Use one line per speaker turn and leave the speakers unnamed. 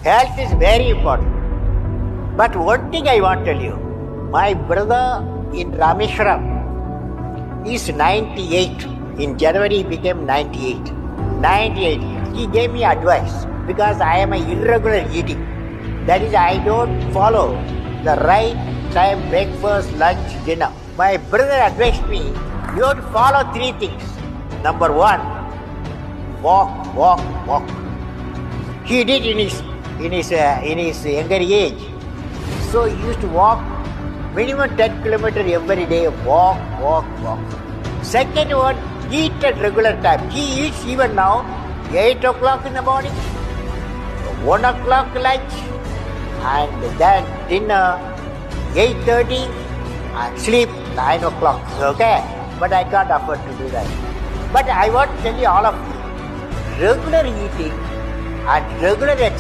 Health is very important. But one thing I want to tell you, my brother in Rameshwaram is 98. In January he became 98. 98. He gave me advice because I am a irregular eating. That is, I don't follow the right time breakfast, lunch, dinner. My brother advised me, you have to follow three things. Number one, walk. He did in his younger age. So he used to walk minimum 10 kilometers every day. Walk. Second one, eat at regular time. He eats even now 8 o'clock in the morning, 1 o'clock lunch, and then dinner 8:30, and sleep 9 o'clock. Okay? But I can't afford to do that. But I want to tell you all of you, regular eating and regular exercise